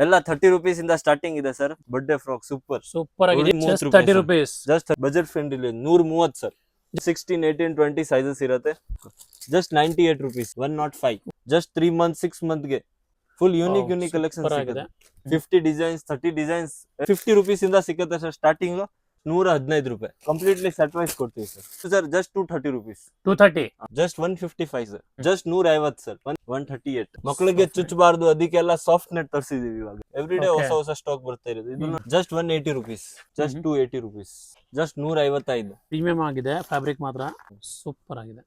ಎಲ್ಲ 30 rupees ಇಂದ starting ಇದೆ ಸರ್. ಬರ್ಡೇ ಫ್ರಾಕ್ ಸೂಪರ್ ಆಗಿದೆ. Just 30 rupees. Just budget friendly 130 sir. 16, 18, 20 sizes ಇರುತ್ತೆ. Just 98 rupees, 105. Just 3 months 6 month ಗೆ ಫುಲ್ ಯೂನಿಕ್ ಕಲೆಕ್ಷನ್ ಸಿಗುತ್ತೆ. 50 ಡಿಸೈನ್ಸ್ 30 ಡಿಸೈನ್ಸ್ 50 rupees ಇಂದ ಸಿಗುತ್ತೆ ಸರ್. ಸ್ಟಾರ್ಟಿಂಗ್ 115 ರೂಪಾಯಿ ಕಂಪ್ಲೀಟ್ಲಿ ಸೆಟ್ ವೈಸ್ ಕೊಡ್ತೀವಿ sir. Just 230 rupees. 230. Just 155 sir. Just 150 sir. 138. ಮಕ್ಕಳಿಗೆ ಚುಚ್ಚಬಾರ್ದು ಅದಕ್ಕೆಲ್ಲ ಸಾಫ್ಟ್ ನೆಟ್ ತರಿಸಿದೀವಿ ಇವಾಗ. ಎವ್ರಿ ಡೇ ಹೊಸ ಸ್ಟಾಕ್ ಬರ್ತಾ ಇರೋದು. ಇದು just 180 rupees. Just 280 rupees. Just 155. Premium ಆಗಿದೆ, ಫ್ಯಾಬ್ರಿಕ್ ಮಾತ್ರ ಸೂಪರ್ ಆಗಿದೆ.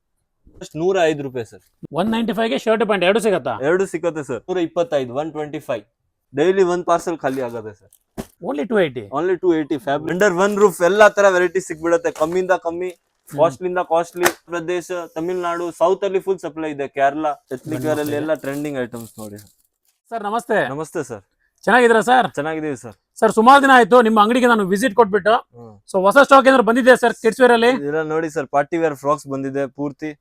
ಜಸ್ಟ್ 105 ರೂಪಾಯಿ ಸರ್. 195 ಗೆ ಶರ್ಟ್ ಪ್ಯಾಂಟ್ ಎರಡು ಸಿಗತ್ತಾ? ಎರಡು ಸಿಗುತ್ತೆ ಸರ್. 125, 125. ಡೈಲಿ ಒಂದ್ ಪಾರ್ಸಲ್ ಖಾಲಿ ಆಗತ್ತೆ sir. Only 280. Only 280. Fabric under one roof ಎಲ್ಲಾ ತರ ವೆರೈಟಿ ಸಿಕ್ಬಿಡುತ್ತೆ. ಕಮ್ಮಿಂದ ಕಮ್ಮಿ, ಕಾಸ್ಟ್ಲಿಂದ ಕಾಸ್ಟ್ಲಿ. ಪ್ರದೇಶ ತಮಿಳ್ನಾಡು, ಸೌತ್ ಅಲ್ಲಿ ಫುಲ್ ಸಪ್ಲೈ ಇದೆ. ಕೇರಳ, ಛತ್ತೀಸ್ಗಢ ಅಲ್ಲಿ ಎಲ್ಲ ಟ್ರೆಂಡಿಂಗ್ ಐಟಮ್ಸ್ ನೋಡಿ ಸರ್. ನಮಸ್ತೆ. ನಮಸ್ತೆ ಸರ್. ಚೆನ್ನಾಗಿದ್ದೀರಾ ಸರ್? ಚೆನ್ನಾಗಿದ್ದೀವಿ ಸರ್. ಸರ್ ಸುಮಾರು ದಿನ ಆಯ್ತು ನಿಮ್ಮ ಅಂಗಡಿಗೆ ನಾನು ವಿಸಿಟ್ ಕೊಟ್ಬಿಟ್ಟು. ಸೊ ಹೊಸ ಸ್ಟಾಕ್ ಏನಾದ್ರು ಬಂದಿದೆ ಸರ್ ಕಿಡ್ಸ್ ವೇರ್ ಅಲ್ಲಿ? ಇಲ್ಲ ನೋಡಿ ಸರ್, ಪಾರ್ಟಿ ವೇರ್ ಫ್ರಾಕ್ಸ್ ಬಂದಿದೆ ಪೂರ್ತಿ.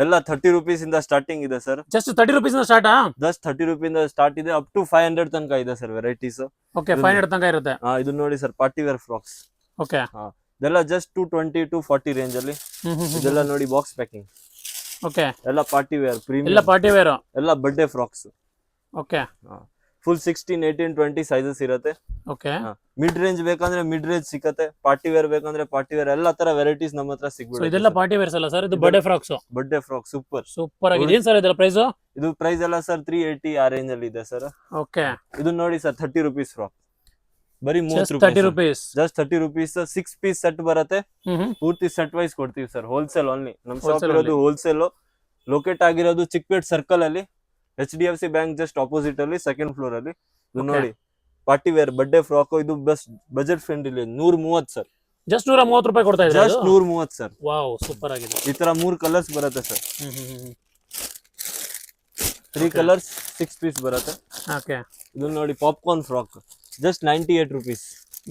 ಎಲ್ಲ 30 rupees ಇಂದ ಸ್ಟಾರ್ಟಿಂಗ್ ಇದೆ ಸರ್. ಜಸ್ಟ್ 30 rupees ಇಂದ ಸ್ಟಾರ್ಟ್? ಜಸ್ಟ್ 30 rupees ಇಂದ ಸ್ಟಾರ್ಟ್ ಇದೆ. ಅಪ್ ಟು 500 ತನಕ ಇದೆ ಸರ್ ವೆರೈಟೀಸ್. ಓಕೆ, 500 ತನಕ ಇರುತ್ತೆ. ಇದು ನೋಡಿ sir, party wear frocks. Okay, ಇದೆಲ್ಲ ಜಸ್ಟ್ 220 to 40 ರೇಂಜ್ ಅಲ್ಲಿ. ಇದೆಲ್ಲ ನೋಡಿ ಬಾಕ್ಸ್ ಪ್ಯಾಕಿಂಗ್. ಓಕೆ, ಎಲ್ಲ ಪಾರ್ಟಿ ವೇರ್ ಪ್ರೀಮಿಯಂ. ಎಲ್ಲ ಪಾರ್ಟಿ ವೇರ್. ಎಲ್ಲ birthday frocks. Okay, full 16, 18, 20 sizes ಇರುತ್ತೆ. ಓಕೆ, ಮಿಡ್ ರೇಂಜ್ ಬೇಕಂದ್ರೆ ಮಿಡ್ ರೇಂಜ್ ಸಿಗುತ್ತೆ. ಪಾರ್ಟಿ ವೇರ್ ಬೇಕಂದ್ರೆ ಪಾರ್ಟಿ ವೇರ್. ಎಲ್ಲಾ ತರ ವೆರೈಟೀಸ್ ನಮ್ಮ ಹತ್ರ ಸಿಗ್ಬಿಡುತ್ತೆ. ಇದೆಲ್ಲ ಪಾರ್ಟಿ ವೇರ್ಸ್ ಅಲ್ಲ ಸರ್? ಇದು birthday frocks. Birthday frock super ಆಗಿದೆ. ಏನ್ ಸರ್ ಇದರ ಪ್ರೈಸ್? ಇದು ಪ್ರೈಸ್ ಎಲ್ಲ ಸರ್ 380 ಆ ರೇಂಜ್ ಅಲ್ಲಿ ಇದೆ ಸರ್. ಓಕೆ, ಇದು ನೋಡಿ ಸರ್, 30 rupees ಫ್ರಾಕ್. ಬರೀ 30 30 rupees. Just 30 rupees. 6 piece set ಬರುತ್ತೆ. ಪೂರ್ತಿ ಸೆಟ್ ವೈಸ್ ಕೊಡ್ತೀವಿ ಸರ್. Wholesale only. ನಮ್ ಶಾಪ್ ಇರೋದು ಹೋಲ್ಸೇಲ್. ಲೊಕೇಟ್ ಆಗಿರೋದು ಚಿಕ್ಕಪೇಟ್ ಸರ್ಕಲ್ ಅಲ್ಲಿ, HDFC ಬ್ಯಾಂಕ್ ಜಸ್ಟ್ ಆಪೋಸಿಟ್ ಅಲ್ಲಿ, ಸೆಕೆಂಡ್ ಫ್ಲೋರ್ ಅಲ್ಲಿ. ಇದು ನೋಡಿ ಪಾರ್ಟಿ ವೇರ್ ಬರ್ಡೇ ಫ್ರಾಕ್. ಇದು best budget friendly 130 sir. Just 130 ರೂಪಾಯಿ ಕೊಡ್ತಾ ಇದ್ದಾರೆ. Just 130 sir. ವಾವ್, ಸೂಪರ್ ಆಗಿದೆ. ಈ ತರ 3 ಕಲರ್ಸ್ ಬರುತ್ತೆ ಸರ್. 3 ಕಲರ್ಸ್ 6 piece ಬರುತ್ತೆ. ಓಕೆ, ಇದು ನೋಡಿ popcorn frock. Just 98 rupees.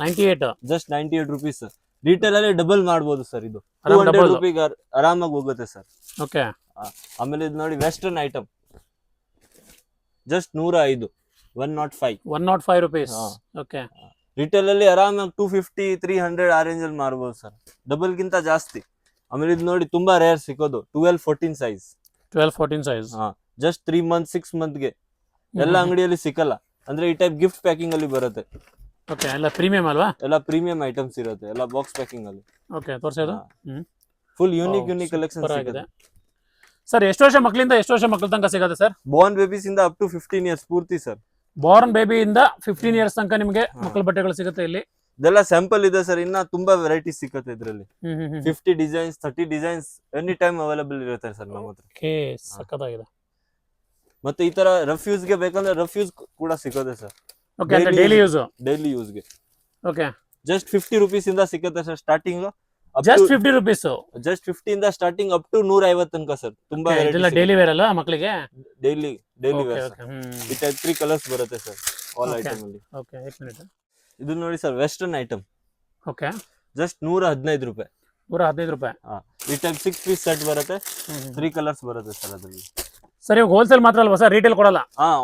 98. Just 98 rupees sir. Retail ಅಲ್ಲಿ ಡಬಲ್ ಮಾಡಬಹುದು ಸರ್. ಇದು 200 ರೂಪಾಯಿಗೆ ಆರಾಮಾಗಿ ಹೋಗುತ್ತೆ ಸರ್. ಓಕೆ, ಆಮೇಲೆ ಇದು ನೋಡಿ western item. Just 105, 105. 105 rupees. Okay, retail ಅಲ್ಲಿ ಆರಾಮಾಗಿ 250, 300 ಆ ರೇಂಜ್ ಅಲ್ಲಿ ಮಾರಬಹುದು ಸರ್. ಡಬಲ್ ಗಿಂತ ಜಾಸ್ತಿ. ಆಮೇಲೆ ಇದು ನೋಡಿ ತುಂಬಾ ರೇರ್ ಸಿಗೋದು 12, 14 size. 12, 14 size. Just 3 months 6 month ಗೆ. ಎಲ್ಲ ಅಂಗಡಿಯಲ್ಲಿ ಸಿಕ್ಕಲ್ಲ. ಅಂದ್ರೆ ಈ ಟೈಪ್ ಗಿಫ್ಟ್ ಪ್ಯಾಕಿಂಗ್ ಅಲ್ಲಿ ಬರುತ್ತೆ. ಓಕೆ, ಎಲ್ಲ ಪ್ರೀಮಿಯಂ ಅಲ್ವಾ? ಎಲ್ಲ ಪ್ರೀಮಿಯಂ ಐಟಮ್ಸ್ ಇರುತ್ತೆ. ಎಲ್ಲ ಬಾಕ್ಸ್ ಪ್ಯಾಕಿಂಗ್ ಅಲ್ಲಿ. ಓಕೆ, ತೋರಿಸೋದು. ಫುಲ್ ಯೂನಿಕ್ ಕಲೆಕ್ಷನ್ ಆಗಿದೆ ಸರ್. ಎಷ್ಟು ವರ್ಷ ಮಕ್ಕಳಿಂದ ಎಷ್ಟು ವರ್ಷ ಮಕ್ಕಳ ತನಕ ಸಿಗುತ್ತೆ ಸರ್? ಬಾರ್ನ್ ಬೇಬೀಸ್ ಇಂದ ಅಪ್ ಟು 15 years ಪೂರ್ತಿ ಸರ್. ಬಾರ್ನ್ ಬೇಬಿ ಇಂದ 15 years ತನಕ ನಿಮಗೆ ಮಕ್ಕಳ ಬಟ್ಟೆಗಳು ಸಿಗುತ್ತೆ ಇಲ್ಲಿ. ಇದೆಲ್ಲ ಸ್ಯಾಂಪಲ್ ಇದೆ ಸರ್. ಇನ್ನ ತುಂಬಾ ವೆರೈಟಿ ಸಿಗುತ್ತೆ ಇದರಲ್ಲಿ. 50 designs 30 designs any time available ಇರುತ್ತೆ ಸರ್ ನಮ್ಮ ಹತ್ರ. ಓಕೆ, ಸಕ್ಕತ್ತಾಗಿದೆ. ಮತ್ತೆ ಈ ತರ ರಫ್ಯೂಸ್ ಗೆ ಬೇಕಂದ್ರೆ ರಫ್ಯೂಸ್ ಕೂಡ ಸಿಗುತ್ತೆ ಸರ್. ಓಕೆ, ಅಂದ್ರೆ ಡೈಲಿ ಯೂಸ್ ಗೆ. ಓಕೆ, ಜಸ್ಟ್ 50 rupees ಇಂದ ಸಿಗುತ್ತೆ sir starting. Just 50 rupees. Just 50 ಇಂದ ಸ್ಟಾರ್ಟಿಂಗ್ ಅಪ್ ಟು 150 ತನಕ ಸರ್. ತುಂಬಾ ಇದೆಲ್ಲ ಡೈಲಿ ವೇರ್ ಅಲ್ಲ ಮಕ್ಕಳಿಗೆ? Daily wear. ಈ ಟೈಪ್ 3 ಕಲರ್ಸ್ ಬರುತ್ತೆ ಸರ್ ಆಲ್ ಐಟಮ್ ಅಲ್ಲಿ. Okay, 1 minute. ಇದು ನೋಡಿ sir, western item. Okay, just 115 ರೂಪಾಯಿ. 115 ರೂಪಾಯಿ. ಈ ಟೈಪ್ 6 piece ಸೆಟ್ ಬರುತ್ತೆ. 3 ಕಲರ್ಸ್ ಬರುತ್ತೆ ಸರ್ ಅದರಲ್ಲಿ. ಸರ್ ಇವಾಗ ಹೋಲ್ಸೇಲ್ ಮಾತ್ರ ಅಲ್ವಾ ಸರ್? ರಿಟೇಲ್ ಕೊಡಲ್ಲ?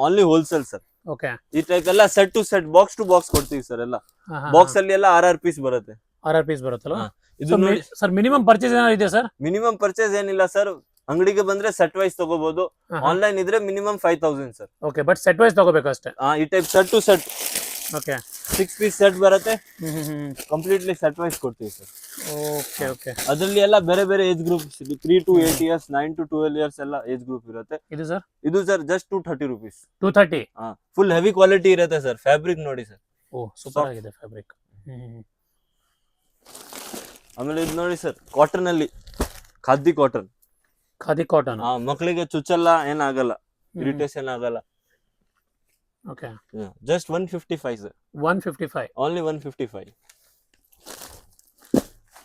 Only wholesale sir. ಓಕೆ, ಈ ಟೈಪ್ ಎಲ್ಲ set to set, box to box ಕೊಡ್ತೀವಿ ಸರ್. ಎಲ್ಲ ಬಾಕ್ಸ್ ಅಲ್ಲಿ ಎಲ್ಲ 6 piece ಬರುತ್ತೆ. 6 piece ಬರುತ್ತಲ್ಲ? ಇದು ನೋಡಿ ಸರ್, ಮಿನಿಮಮ್ ಪರ್ಚೇಸ್ ಏನಾದ್ರು ಇದೆ ಸರ್? ಮಿನಿಮಮ್ ಪರ್ಚೇಸ್ ಏನಿಲ್ಲ ಸರ್. ಅಂಗಡಿಗೆ ಬಂದ್ರೆ ಸೆಟ್ ವೈಸ್ ತಗೋಬಹುದು. ಆನ್ಲೈನ್ ಇದ್ರೆ minimum 5000 sir. Okay, but set wise ತಗೋಬೇಕು ಅಷ್ಟೇ. ಈ type set to set. Okay, 6 piece set ಬರುತ್ತೆ. ಕಂಪ್ಲೀಟ್ಲಿ ಸೆಟ್ ವೈಸ್ ಕೊಡ್ತೀವಿ ಸರ್. Okay, okay. ಅದರಲ್ಲಿ ಎಲ್ಲ ಬೇರೆ ಬೇರೆ age group. 3 to 8 years, 9 to 12 years ಎಲ್ಲ ಏಜ್ ಗ್ರೂಪ್ ಇರುತ್ತೆ. ಇದು sir just 230 rupees. 230. Full heavy quality ಇರುತ್ತೆ ಸರ್. ಫ್ಯಾಬ್ರಿಕ್ ನೋಡಿ ಸರ್. ಓ, ಸೂಪರ್ ಆಗಿದೆ ಫ್ಯಾಬ್ರಿಕ್. ಆಮೇಲೆ ಇದು ನೋಡಿ ಸರ್, ಕಾಟನ್ ಅಲ್ಲಿ ಖಾದಿ ಕಾಟನ್. ಮಕ್ಕಳಿಗೆ ಚುಚ್ಚಲ್ಲ, ಏನಾಗಲ್ಲ, ಇರಿಟೇಷನ್ ಆಗಲ್ಲ. Okay, just 155 sir. 155. ಓನ್ಲಿ 155.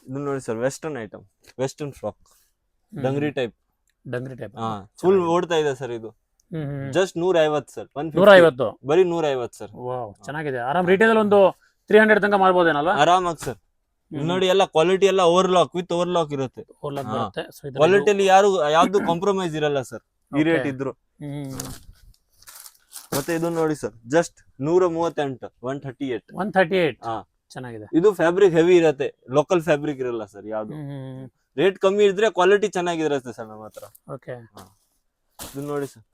ಇದು ನೋಡಿ sir, western item. Western frock dungaree type. Full ಓಡ್ತಾ ಇದೆ ಸರ್. ಇದು ಜಸ್ಟ್ 150 ಸರ್. 150. ಬರೀ 150 ಸರ್. ವಾವ್, ಚೆನ್ನಾಗಿದೆ. ಆರಾಮ್ ರಿಟೇಲ್ ಒಂದು 300 ತನಕ ಮಾಡಬಹುದೇನಲ್ಲ? ಆರಾಮಾಗಿ ಸರ್. ನೋಡಿ ಎಲ್ಲ ಕ್ವಾಲಿಟಿ ಎಲ್ಲ ಓವರ್ಲಾಕ್ ವಿತ್ ಓವರ್ಲಾಕ್ ಇರುತ್ತೆ. ಕ್ವಾಲಿಟಿಯಲ್ಲಿ ಯಾವ್ದು ಕಾಂಪ್ರಮೈಸ್ ಇರಲ್ಲ ಸರ್. ಈ ರೇಟ್ ಇದ್ರು. ಮತ್ತೆ ಇದು ನೋಡಿ ಸರ್ ಜಸ್ಟ್ 138 138. 138. ಹಾ ಚೆನ್ನಾಗಿದೆ. ಇದು ಫ್ಯಾಬ್ರಿಕ್ ಹೆವಿ ಇರತ್ತೆ, ಲೋಕಲ್ ಫ್ಯಾಬ್ರಿಕ್ ಇರಲ್ಲ ಸರ್ ಯಾವ್ದು. ರೇಟ್ ಕಮ್ಮಿ ಇದ್ರೆ ಕ್ವಾಲಿಟಿ ಚೆನ್ನಾಗಿರುತ್ತೆ ಸರ್ ನಮ್ಮ ಹತ್ರ. ಓಕೆ. ಇದು ನೋಡಿ ಸರ್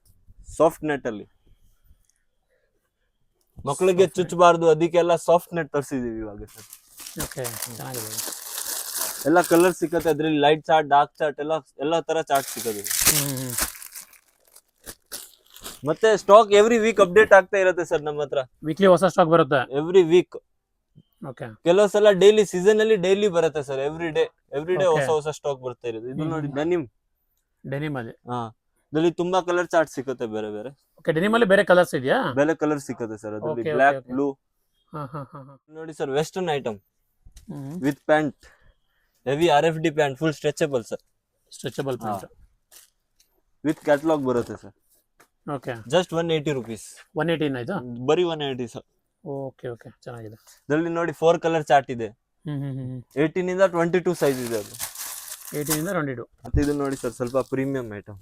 ಸಾಫ್ಟ್ ನೆಟ್ ಅಲ್ಲಿ ಮಕ್ಕಳಿಗೆ ಚುಚ್ಚಬಾರ್ದು, ಅದಕ್ಕೆಲ್ಲ ಸಾಫ್ಟ್ ನೆಟ್ ತರಿಸಿದೀವಿ ಇವಾಗ ಸರ್. ಓಕೆ, ಚೆನ್ನಾಗಿದೆ. ಎಲ್ಲ ಕಲರ್ ಸಿಕ್ಕತ್ತೆ ಅದ್ರಲ್ಲಿ, ಲೈಟ್ ಚಾರ್ಟ್, ಡಾರ್ಕ್ ಚಾರ್ಟ್ ಎಲ್ಲ ತರ ಚಾರ್ಟ್ ಸಿಕ್ಕದೆ. ಮತ್ತೆ ಸ್ಟಾಕ್ ಎವ್ರಿ ವೀಕ್ ಅಪ್ಡೇಟ್ ಆಗ್ತಾ ಇರುತ್ತೆ ಸರ್ ನಮ್ಮ ಹತ್ರ. ವೀಕ್ಲಿ ಹೊಸ ಸ್ಟಾಕ್ ಬರುತ್ತೆ ಎವ್ರಿ ವೀಕ್. ಓಕೆ. ಕೆಲವು ಸಲ ಡೈಲಿ ಸೀಸನ್ ಅಲ್ಲಿ ಡೈಲಿ ಬರುತ್ತೆ ಸರ್. Every day Okay. ಹೊಸ ಸ್ಟಾಕ್ ಬರ್ತಾ ಇರುತ್ತೆ. ಇದು ನೋಡಿ ಡೆನಿಮ್. ಡೆನಿಮ್ ಅಲ್ಲಿ. ಹಾ, ಇದರಲ್ಲಿ ತುಂಬಾ ಕಲರ್ ಚಾರ್ಟ್ ಸಿಕ್ಕತ್ತೆ ಬೇರೆ ಬೇರೆ. ಓಕೆ, ಡೆನಿಮ್ ಅಲ್ಲಿ ಬೇರೆ ಕಲರ್ಸ್ ಇದೆಯಾ? ಬೇರೆ ಕಲರ್ ಸಿಕ್ಕತ್ತೆ ಸರ್ ಅದರಲ್ಲಿ, Okay, ಬ್ಲಾಕ್, okay. ಬ್ಲೂ. ಹಾ ಹಾ ಹಾ ಹಾ. ನೋಡಿ sir western item with pant, heavy RFD pant, full stretchable sir, stretchable pant with catalogue ಬರುತ್ತೆ ಸರ್. ಓಕೆ. Just 180 rupees. 118 ಆಯ್ತಾ? ಬರೀ 180 ಸರ್. ಓಕೆ ಓಕೆ, ಚೆನ್ನಾಗಿದೆ. ಇದರಲ್ಲಿ ನೋಡಿ 4 ಕಲರ್ ಚಾರ್ಟ್ ಇದೆ. 18 ಇಂದ 22 ಸೈಜ್ ಇದೆ ಅದು. 18 ಇಂದ 22. ಮತ್ತೆ ಇದು ನೋಡಿ ಸರ್ ಸ್ವಲ್ಪ premium item,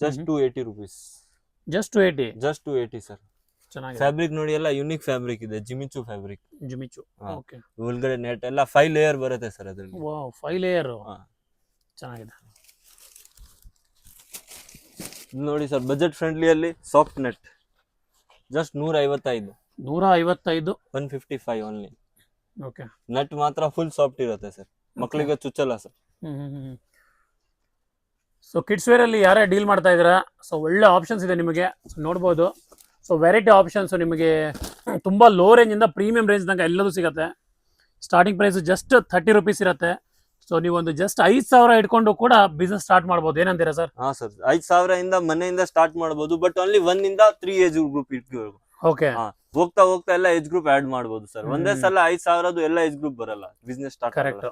just 280 rupees. Just 280. Just 280 sir. ಚೆನ್ನಾಗಿದೆ. ಫ್ಯಾಬ್ರಿಕ್ ನೋಡಿ ಎಲ್ಲ ಯುನಿಕ್ ಫ್ಯಾಬ್ರಿಕ್ ಇದೆ, ಜಿಮಿಚು ಫ್ಯಾಬ್ರಿಕ್. ಜಿಮಿಚು. ಹಾ. ಓಕೆ. ಒಳಗಡೆ ನೆಟ್ ಎಲ್ಲ 5 ಲೇಯರ್ ಬರುತ್ತೆ ಸರ್ ಅದರಲ್ಲಿ. Wow, 5 layer. ಹಾ. ಚೆನ್ನಾಗಿದೆ. ಇದು ನೋಡಿ ಸರ್ ಬಜೆಟ್ ಫ್ರೆಂಡ್ಲಿ ಅಲ್ಲಿ soft net, just 155. 155. 155 only. Okay. Net ಮಾತ್ರ ಫುಲ್ ಸಾಫ್ಟ್ ಇರುತ್ತೆ ಸರ್, ಮಕ್ಕಳಿಗೆ ಚುಚ್ಚಲ್ಲ ಸರ್. ಸೊ ಕಿಡ್ಸ್ ವೇರ್ ಅಲ್ಲಿ ಯಾರೇ ಡೀಲ್ ಮಾಡ್ತಾ ಇದ್ದೀರಾ, ಸೊ ಒಳ್ಳೆ ಆಪ್ಷನ್ಸ್ ಇದೆ ನಿಮಗೆ. ಸೊ ನೋಡ್ಬೋದು, ಸೊ ವೆರೈಟಿ ಆಪ್ಷನ್ಸ್ ನಿಮಗೆ ತುಂಬಾ ಲೋ ರೇಂಜ್ ಇಂದ ಪ್ರೀಮಿಯಂ ರೇಂಜ್ ತನಕ ಎಲ್ಲದೂ ಸಿಗುತ್ತೆ. ಸ್ಟಾರ್ಟಿಂಗ್ ಪ್ರೈಸ್ ಜಸ್ಟ್ 30 rupees ಇರುತ್ತೆ. ಸೊ ನೀವೊಂದು ಜಸ್ಟ್ 5,000 ಇಟ್ಕೊಂಡು ಕೂಡ ಬಿಸ್ನೆಸ್ ಸ್ಟಾರ್ಟ್ ಮಾಡ್ಬೋದು. ಏನಂತೀರಾ ಸರ್? ಹಾ ಸರ್, 5,000 ಇಂದ ಮನೆಯಿಂದ ಸ್ಟಾರ್ಟ್ ಮಾಡಬಹುದು, ಬಟ್ ಓನ್ಲಿ 1 ಇಂದ 3 ಏಜ್ ಗ್ರೂಪ್ ಇಟ್ಕೋಬೇಕು. ಓಕೆ. ಹೋಗ್ತಾ ಹೋಗ್ತಾ ಎಲ್ಲ ಏಜ್ ಗ್ರೂಪ್ ಆಡ್ ಮಾಡಬಹುದು ಸರ್. ಒಂದೇ ಸಲ 5,000 ಎಲ್ಲ ಏಜ್ ಗ್ರೂಪ್ ಬರಲ್ಲ ಬಿಸ್ನೆಸ್ ಸ್ಟಾರ್ಟ್. ಕರೆಕ್ಟ್.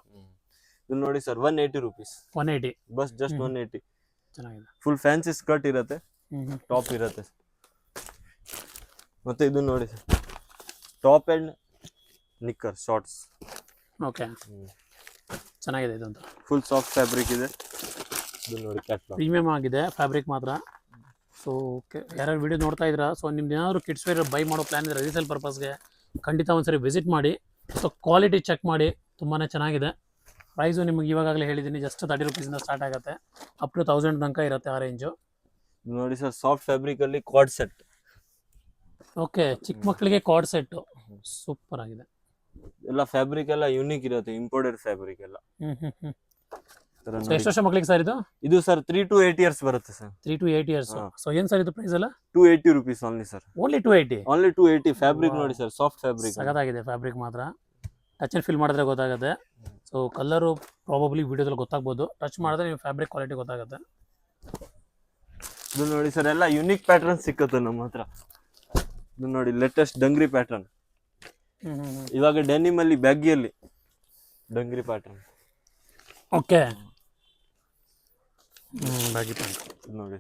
ಇದು ನೋಡಿ ಸರ್ 180 rupees. 180. Bus just 180. ಚೆನ್ನಾಗಿದೆ. ಫುಲ್ ಫ್ಯಾನ್ಸಿ ಸ್ಕರ್ಟ್ ಇರುತ್ತೆ, ಟಾಪ್ ಇರುತ್ತೆ. ಮತ್ತೆ ಇದು ನೋಡಿ sir top and knicker shorts. Okay, ಚೆನ್ನಾಗಿದೆ. ಇದಂತ ಫುಲ್ ಸಾಫ್ಟ್ ಫ್ಯಾಬ್ರಿಕ್ ಇದೆ. ಇದು ನೋಡಿ ಕ್ಯಾಟ್ಲಾಗ್, ಪ್ರೀಮಿಯಂ ಆಗಿದೆ ಫ್ಯಾಬ್ರಿಕ್ ಮಾತ್ರ. ಸೊ ಯಾರ್ಯಾರು ವಿಡಿಯೋ ನೋಡ್ತಾ ಇದ್ದೀರಾ, ಸೊ ನಿಮ್ದು ಏನಾದರೂ ಕಿಡ್ಸ್ ವೇರ್ ಬೈ ಮಾಡೋ ಪ್ಲಾನ್ ಇದ್ರೆ ರೀಸೇಲ್ ಪರ್ಪಸ್ಗೆ ಖಂಡಿತ ಒಂದ್ಸರಿ ವಿಸಿಟ್ ಮಾಡಿ. ಸೊ ಕ್ವಾಲಿಟಿ ಚೆಕ್ ಮಾಡಿ, ತುಂಬಾ ಚೆನ್ನಾಗಿದೆ. ಪ್ರೈಸು ನಿಮಗೆ ಇವಾಗಲೇ ಹೇಳಿದ್ದೀನಿ, ಜಸ್ಟ್ 30 rupees ಇಂದ ಸ್ಟಾರ್ಟ್ ಆಗುತ್ತೆ, ಅಪ್ ಟು 1000 ತನಕ ಇರುತ್ತೆ ಆ ರೇಂಜು. ನೋಡಿ ಸರ್ ಸಾಫ್ಟ್ ಫ್ಯಾಬ್ರಿಕ್ ಅಲ್ಲಿ ಕಾರ್ಡ್ ಸೆಟ್. ಓಕೆ, ಚಿಕ್ಕ ಮಕ್ಕಳಿಗೆ ಕಾರ್ಡ್ ಸೆಟ್ಟು ಸೂಪರ್ ಆಗಿದೆ. ಎಲ್ಲ ಫ್ಯಾಬ್ರಿಕ್ ಎಲ್ಲ ಯೂನಿಕ್ ಇರುತ್ತೆ, ಇಂಪೋರ್ಟೆಡ್ ಫ್ಯಾಬ್ರಿಕ್ ಎಲ್ಲ. ಸೊ ಎಷ್ಟು ವರ್ಷ ಮಕ್ಕಳಿಗೆ ಸರ್ ಇದು? ಇದು ಸರ್ 3 to 8 years ಬರುತ್ತೆ ಸರ್. 3 to 8 years. ಸೊ ಏನು ಸರ್ ಇದು ಪ್ರೈಸ್ ಎಲ್ಲ? 280 rupees only sir. Only 280. Only 280. Fabric ನೋಡಿ ಸರ್ ಸಾಫ್ಟ್ ಫ್ಯಾಬ್ರಿಕ್, ಸಗದಾಗಿದೆ ಫ್ಯಾಬ್ರಿಕ್ ಮಾತ್ರ. ಟಚ್ ಅಂಡ್ ಫೀಲ್ ಮಾಡಿದ್ರೆ ಗೊತ್ತಾಗುತ್ತೆ. ಸೊ ಕಲರು ಪ್ರಾಬಬ್ಲಿ ವಿಡಿಯೋದಲ್ಲಿ ಗೊತ್ತಾಗ್ಬೋದು, ಟಚ್ ಮಾಡಿದ್ರೆ ನೀವು ಫ್ಯಾಬ್ರಿಕ್ ಕ್ವಾಲಿಟಿ ಗೊತ್ತಾಗುತ್ತೆ. ಇದು ನೋಡಿ ಸರ್ ಎಲ್ಲ ಯುನಿಕ್ ಪ್ಯಾಟರ್ನ್ ಸಿಕ್ಕತ್ತೆ ನಮ್ಮ ಹತ್ರ. ಇದು ನೋಡಿ ಲೇಟೆಸ್ಟ್ ಡಂಗ್ರಿ ಪ್ಯಾಟರ್ನ್. ಇವಾಗ ಡೆನಿಮ್ ಅಲ್ಲಿ ಬ್ಯಾಗಿಯಲ್ಲಿ dungaree pattern. Okay. Baggy pant ನೋಡಿ,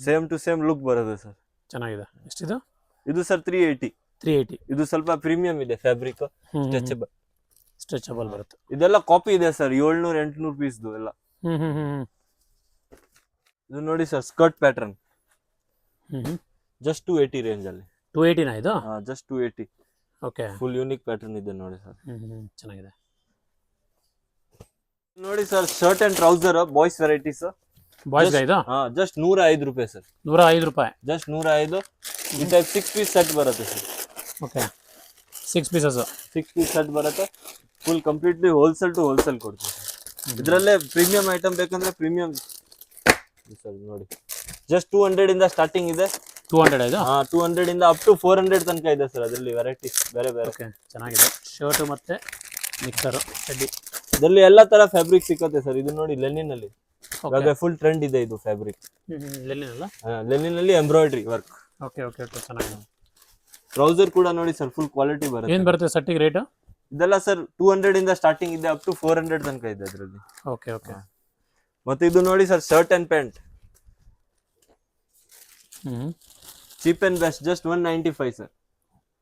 ಸೇಮ್ ಟು ಸೇಮ್ ಲುಕ್ ಬರುತ್ತೆ ಸರ್. ಚೆನ್ನಾಗಿದೆ. ಎಷ್ಟಿದು? ಇದು ಸರ್ 380. 380. ಇದು ಸ್ವಲ್ಪ ಪ್ರೀಮಿಯಂ ಇದೆ ಫ್ಯಾಬ್ರಿಕ್, ಸ್ಟ್ರೆಚಬಲ್. ಸ್ಟ್ರೆಚಬಲ್ ಬರುತ್ತೆ. ಇದೆಲ್ಲ ಕಾಪಿ ಇದೆ ಸರ್, 700-800 rupees ಎಲ್ಲ. ಇದು ನೋಡಿ sir skirt pattern, just 280 range ಅಲ್ಲಿ. 280 ನಾ ಇದು? Just 280. Okay. Full unique pattern ಇದೆ ನೋಡಿ ಸರ್. ಚೆನ್ನಾಗಿದೆ. ನೋಡಿ sir shirt and trouser boys varieties. Boys ಇದು ಜಸ್ಟ್ 105 ರೂಪಾಯಿ ಸರ್. 105 ರೂಪಾಯಿ. ಜಸ್ಟ್ 105. ಈ ಟೈಪ್ 6 ಪೀಸ್ ಸೆಟ್ ಬರುತ್ತೆ sir. Okay, 6 pieces. 6 piece set ಬರುತ್ತೆ. Full completely wholesale to wholesale ಕೊಡ್ತೀವಿ. ಇದರಲ್ಲೇ ಪ್ರೀಮಿಯಂ ಐಟಮ್ ಬೇಕಂದ್ರೆ ಪ್ರೀಮಿಯಂ ಸರ್ ನೋಡಿ, ಜಸ್ಟ್ 200 ಇಂದ ಸ್ಟಾರ್ಟಿಂಗ್ ಇದೆ. 200 ಇದು? 200 ಇಂದ ಅಪ್ ಟು 400 ತನಕ ಇದೆ ಸರ್. ಅದರಲ್ಲಿ ವೆರೈಟೀಸ್ ಬೇರೆ ಬೇರೆ. ಓಕೆ, ಚೆನ್ನಾಗಿದೆ. ಶರ್ಟ್ ಮತ್ತೆ ನಿಕ್ಕರ್ ಚಡ್ಡಿ, ಇದರಲ್ಲಿ ಎಲ್ಲಾ ತರ ಫ್ಯಾಬ್ರಿಕ್ ಸಿಕ್ಕತ್ತೆ ಸರ್. ಇದು ನೋಡಿ ಲೆನಿನ್ ಅಲ್ಲಿ ಇವಾಗ ಫುಲ್ ಟ್ರೆಂಡ್ ಇದೆ ಇದು ಫ್ಯಾಬ್ರಿಕ್. ಲೆನಿನ್ ಅಲ್ಲ? ಲೆನಿನ್ ಅಲ್ಲಿ embroidery work. Okay okay okay, ಚೆನ್ನಾಗಿದೆ. ಟ್ರೌಸರ್ ಕೂಡ ನೋಡಿ ಸರ್ ಫುಲ್ ಕ್ವಾಲಿಟಿ ಬರುತ್ತೆ. ಏನು ಬರುತ್ತೆ ಸೆಟ್ಟಿಗೆ ರೇಟ್? ಇದೆಲ್ಲ ಸರ್ 200 ಇಂದ ಸ್ಟಾರ್ಟಿಂಗ್ ಇದೆ, ಅಪ್ ಟು 400 ತನಕ ಇದೆ ಅದರಲ್ಲಿ. Okay okay. ಮತ್ತೆ ಇದು ನೋಡಿ sir shirt and pant, cheap and best, just 195 sir.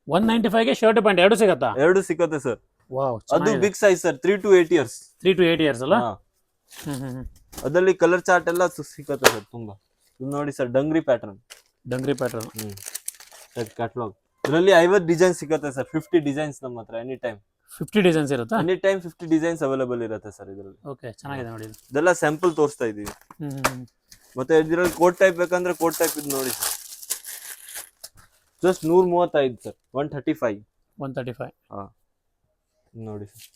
195 ಗೆ ಶರ್ಟ್ ಪ್ಯಾಂಟ್ ಎರಡು ಸಿಗತ್ತಾ? ಎರಡು ಸಿಕ್ಕತ್ತೆ ಸರ್. ವಾವ್, ಅದು big size sir, 3 to 8 years. 3 to 8 years ಅಲ್ಲ? ಅದರಲ್ಲಿ ಕಲರ್ ಚಾರ್ಟ್ ಎಲ್ಲ ಸಿಕ್ಕತ್ತೆ ಸರ್ ತುಂಬಾ. ಇದು ನೋಡಿ sir dungaree pattern. Dungaree pattern. Catalogue ಇದರಲ್ಲಿ 50 ಡಿಸೈನ್ ಸಿಗುತ್ತೆ ಸರ್. 50 ಡಿಸೈನ್ಸ್ ನಮ್ಮ ಹತ್ರ ಎನಿ ಟೈಮ್. 50 ಡಿಸೈನ್ಸ್ ಇರುತ್ತಾ? ಎನಿ ಟೈಮ್ 50 ಡಿಸೈನ್ಸ್ ಅವೈಲೇಬಲ್ ಇರುತ್ತೆ ಸರ್ ಇದರಲ್ಲಿ. ಓಕೆ, ಚೆನ್ನಾಗಿದೆ ನೋಡಿ. ಇದೆಲ್ಲ ಸ್ಯಾಂಪಲ್ ತೋರಿಸ್ತಾ ಇದೀವಿ. ಮತ್ತೆ ಇದರಲ್ಲಿ ಕೋಟ್ ಟೈಪ್ ಬೇಕಂದ್ರೆ ಕೋಟ್ ಟೈಪ್ ಇದು ನೋಡಿ ಸರ್. Just 135 sir. 135. 135. ಹಾ ನೋಡಿ ಸರ್.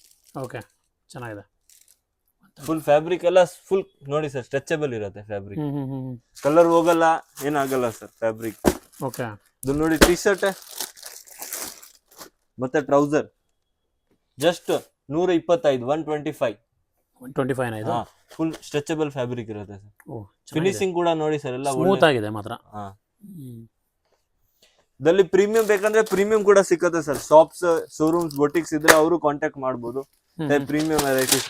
ಓಕೆ, ಚೆನ್ನಾಗಿದೆ. ಫುಲ್ ಫ್ಯಾಬ್ರಿಕ್ ಎಲ್ಲ ಫುಲ್ ನೋಡಿ ಸರ್, ಸ್ಟ್ರೆಚಬಲ್ ಇರುತ್ತೆ ಫ್ಯಾಬ್ರಿಕ್. ಕಲರ್ ಹೋಗಲ್ಲ, ಏನಾಗಲ್ಲ ಸರ್ ಫ್ಯಾಬ್ರಿಕ್. ಓಕೆ, ಇದು ನೋಡಿ ಟಿ ಶರ್ಟ್ ಮತ್ತೆ ಟ್ರೌಸರ್ ಜಸ್ಟ್ 125. 125. 125 ನ ಇದು? ಫುಲ್ ಸ್ಟ್ರೆಚಬಲ್ ಫ್ಯಾಬ್ರಿಕ್ ಇರುತ್ತೆ ಸರ್. ಓ, ಫಿನಿಶಿಂಗ್ ಕೂಡ ನೋಡಿ ಸರ್ ಎಲ್ಲ ಸ್ಮೂತ್ ಆಗಿದೆ ಮಾತ್ರ. ಇದರಲ್ಲಿ ಪ್ರೀಮಿಯಂ ಬೇಕಂದ್ರೆ ಪ್ರೀಮಿಯಂ ಕೂಡ ಸಿಕ್ಕತ್ತೆ ಸರ್. ಶಾಪ್ಸ್, ಶೋರೂಮ್ಸ್, ಬೊಟಿಕ್ಸ್ ಇದ್ರೆ ಅವರು ಕಾಂಟ್ಯಾಕ್ಟ್ ಮಾಡಬಹುದು. ಪ್ರೀಮಿಯಂ ವೆರೈಟೀಸ್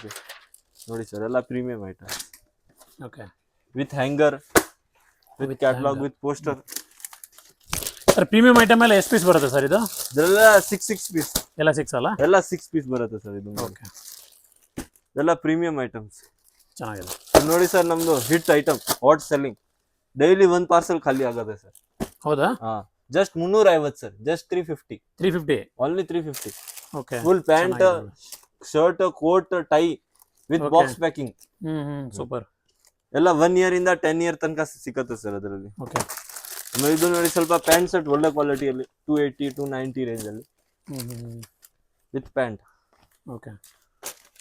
ನೋಡಿ ಸರ್, ಎಲ್ಲ premium item. Okay, with hanger, with catalogue, with poster. Sir premium item ಎಲ್ಲ ಎಷ್ಟು ಪೀಸ್ ಬರುತ್ತೆ ಸರ್ ಇದು? ಇದೆಲ್ಲ 6 ಪೀಸ್. ಎಲ್ಲ 6 ಅಲ್ಲ? ಎಲ್ಲ 6 ಪೀಸ್ ಬರುತ್ತೆ ಸರ್ ಇದು. ಓಕೆ, ಇದೆಲ್ಲ ಪ್ರೀಮಿಯಂ ಐಟಮ್ಸ್. ಚೆನ್ನಾಗಿದೆ ನೋಡಿ ಸರ್, ನಮ್ದು hit item, hot selling. Daily 1 parcel ಖಾಲಿ ಆಗುತ್ತೆ ಸರ್. ಹೌದಾ? Just 350 sir. Just 350. 350 only 350. Okay, full pant, shirt, coat, tie with box packing. Super. ಎಲ್ಲ 1 ಇಯರ್ ಇಂದ 10 ಇಯರ್ ತನಕ ಸಿಕ್ಕತ್ತೆ ಸರ್ ಅದರಲ್ಲಿ. ಓಕೆ, ಆಮೇಲೆ ಇದು ನೋಡಿ ಸ್ವಲ್ಪ ಪ್ಯಾಂಟ್ ಶರ್ಟ್ ಒಳ್ಳೆ ಕ್ವಾಲಿಟಿಯಲ್ಲಿ 280 290 ರೇಂಜ್ ಅಲ್ಲಿ with pant. Okay,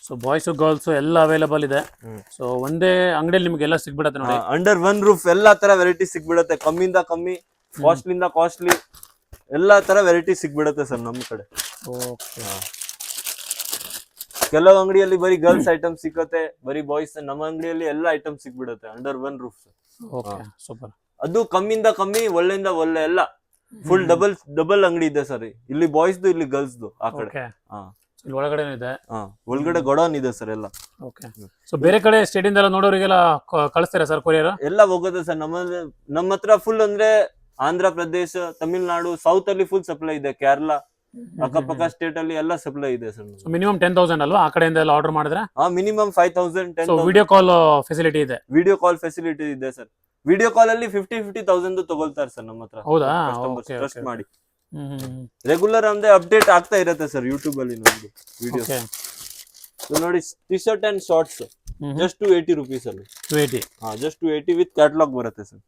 so boys girls ಎಲ್ಲ ಅವೈಲೇಬಲ್ ಇದೆ. ಸೊ ಒಂದೇ ಅಂಗಡಿಯಲ್ಲಿ ನಿಮ್ಗೆ ಎಲ್ಲ ಸಿಗ್ಬಿಡತ್ತೆ ನೋಡಿ. ಅಂಡರ್ ಒನ್ ರೂಫ್ ಎಲ್ಲಾ ತರ ವೆರೈಟಿ ಸಿಗ್ಬಿಡತ್ತೆ. ಕಮ್ಮಿಂದ ಕಮ್ಮಿ, ಕಾಸ್ಟ್ಲಿಂದ ಕಾಸ್ಟ್ಲಿ ಎಲ್ಲಾ ತರ ವೆರೈಟಿ ಸಿಗ್ಬಿಡತ್ತೆ ಸರ್ ನಮ್ಮ ಕಡೆ. ಓಕೆ, ಕೆಲವು ಅಂಗಡಿಯಲ್ಲಿ ಬರೀ ಗರ್ಲ್ಸ್ ಐಟಮ್ ಸಿಕ್ಕತ್ತೆ, ಬರೀ ಬಾಯ್ಸ್. ನಮ್ಮ ಅಂಗಡಿಯಲ್ಲಿ ಎಲ್ಲ ಐಟಮ್ ಸಿಗ್ಬಿಡತ್ತೆ under one roof sir. Okay, super. ಅದು ಕಮ್ಮಿಂದ ಕಮ್ಮಿ, ಒಳ್ಳೆಯಿಂದ ಒಳ್ಳೆ ಎಲ್ಲ ಫುಲ್ ಡಬಲ್ ಅಂಗಡಿ ಇದೆ ಸರ್. ಇಲ್ಲಿ ಬಾಯ್ಸ್ದು, ಇಲ್ಲಿ ಗರ್ಲ್ಸ್ದು. ಆ ಕಡೆ ಓಕೆ, ಇಲ್ಲಿ ಒಳಗಡೆ ಇದೆ. ಒಳಗಡೆ ಗೋಡೌನ್ ಇದೆ ಸರ್ ಎಲ್ಲ. ಓಕೆ, ಸೊ ಬೇರೆ ಕಡೆ ಸ್ಟೇಟ್ ಇಂದ ನೋಡೋರಿಗೆಲ್ಲ ಕಳಿಸ್ತೀರಾ ಸರ್ ಕೊರಿಯರ್? ಎಲ್ಲ ಹೋಗುತ್ತೆ ಸರ್. ನಮ್ಮ ಹತ್ರ ಫುಲ್ ಅಂದ್ರೆ ಆಂಧ್ರ ಪ್ರದೇಶ, ತಮಿಳ್ನಾಡು, ಸೌತ್ ಅಲ್ಲಿ ಫುಲ್ ಸಪ್ಲೈ ಇದೆ. ಕೇರಳ, ಅಕ್ಕಪಕ್ಕ ಸ್ಟೇಟ್ ಅಲ್ಲಿ ಎಲ್ಲ ಸಪ್ಲೈ ಇದೆ ಸರ್. ಮಿನಿಮಮ್ 10,000 ಅಲ್ವಾ ಆ ಕಡೆಯಿಂದ ಎಲ್ಲ ಆರ್ಡರ್ ಮಾಡಿದ್ರೆ? ಮಿನಿಮಮ್ 5,000 10,000. ವಿಡಿಯೋ ಕಾಲ್ ಫೆಸಿಲಿಟಿ ಇದೆ? ವಿಡಿಯೋ ಕಾಲ್ ಫೆಸಿಲಿಟಿ ಇದೆ ಸರ್. ವಿಡಿಯೋ ಕಾಲ್ ಅಲ್ಲಿ 50,000 ತಗೊಳ್ತಾರೆ ಸರ್ ನಮ್ಮ ಹತ್ರ. ಹೌದಾ? ಟ್ರಸ್ಟ್ ಮಾಡಿ. ರೆಗ್ಯುಲರ್ ಅಂದ್ರೆ ಅಪ್ಡೇಟ್ ಆಗ್ತಾ ಇರುತ್ತೆ ಸರ್ ಯೂಟ್ಯೂಬ್ ಅಲ್ಲಿ ನಮ್ದು ವಿಡಿಯೋಸ್. ನೋಡಿ T shirt and shorts just 280 rupees ಅಲ್ಲಿ. 280? ಜಸ್ಟ್ 280 ವಿತ್ ಕ್ಯಾಟಲಾಗ್ ಬರುತ್ತೆ ಸರ್.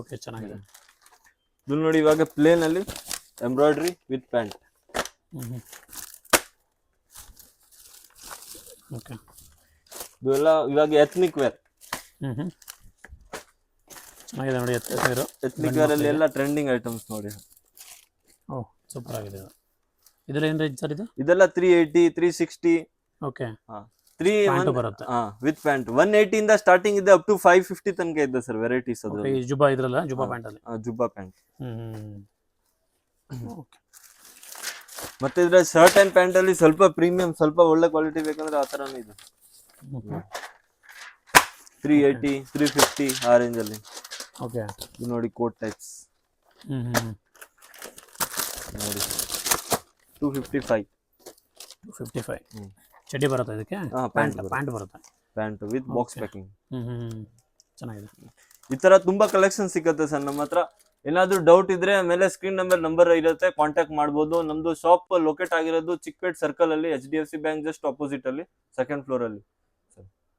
ಓಕೆ, ಚೆನ್ನಾಗಿದೆ. ಇದು ನೋಡಿ ಇವಾಗ ಪ್ಲೇನ್ ಅಲ್ಲಿ ಎಂಬ್ರಾಯ್ಡ್ರಿ ವಿತ್ ಪ್ಯಾಂಟ್. ಓಕೆ, ಇದೆಲ್ಲ ಇವಾಗ ಎಥ್ನಿಕ್ ವೇರ್. ಚೆನ್ನಾಗಿದೆ ನೋಡಿ. ಎಥ್ನಿಕ್ ವೇರ್ ಅಲ್ಲಿ ಎಲ್ಲ ಟ್ರೆಂಡಿಂಗ್ ಐಟಮ್ಸ್ ನೋಡಿ. ಓ, ಸೂಪರ್ ಆಗಿದೆ. ಇದೆಲ್ಲ ಏನ್ ರೇಂಜ್ ಸರ್ ಇದು? ಇದೆಲ್ಲ 380 360. ಓಕೆ, 3 ಬರುತ್ತೆ ವಿತ್ ಪ್ಯಾಂಟ್. 180 ಇಂದ ಸ್ಟಾರ್ಟಿಂಗ್ ಇದೆ, ಅಪ್ ಟು 550 ತನಕ ಇದೆ ಸರ್ ವೆರೈಟೀಸ್. ಅದು ಜುಬಾ ಇದ್ರಲ್ಲ, ಜುಬಾ ಪ್ಯಾಂಟ್ ಅಲ್ಲಿ. ಜುಬ್ಬಾ ಪ್ಯಾಂಟ್. ಓಕೆ, ಮತ್ತೆ ಇದ್ರ ಶರ್ಟ್ ಅಂಡ್ ಪ್ಯಾಂಟ್ ಅಲ್ಲಿ ಸ್ವಲ್ಪ ಪ್ರೀಮಿಯಂ, ಸ್ವಲ್ಪ ಒಳ್ಳೆ ಕ್ವಾಲಿಟಿ ಬೇಕಂದ್ರೆ ಆ ತರಾನು ಇದೆ. 380 350 ಆ ರೇಂಜ್ ಅಲ್ಲಿ. ಓಕೆ, ಇದು ನೋಡಿ ಕೋಟ್ ಟೈಪ್ಸ್ ನೋಡಿ 255. 255 ಚಡ್ಡಿ ಬರುತ್ತೆ ಇದಕ್ಕೆ? ಪ್ಯಾಂಟ್ ಬರುತ್ತೆ. Pant with box packing. ಚೆನ್ನಾಗಿದೆ. ಈ ತರ ತುಂಬಾ ಕಲೆಕ್ಷನ್ ಸಿಗುತ್ತೆ ಸರ್ ನಮ್ಮ ಹತ್ರ. ಏನಾದ್ರು ಡೌಟ್ ಇದ್ರೆ ಮೇಲೆ ಸ್ಕ್ರೀನ್ ನಂಬರ್ ಇರುತ್ತೆ, ಕಾಂಟ್ಯಾಕ್ಟ್ ಮಾಡಬಹುದು. ನಮ್ದು ಶಾಪ್ ಲೊಕೇಟ್ ಆಗಿರೋದು ಚಿಕ್ಕಪೇಟ್ ಸರ್ಕಲ್ ಅಲ್ಲಿ, HDFC ಬ್ಯಾಂಕ್ ಜಸ್ಟ್ ಆಪೋಸಿಟ್ ಅಲ್ಲಿ, 2nd ಫ್ಲೋರ್ ಅಲ್ಲಿ.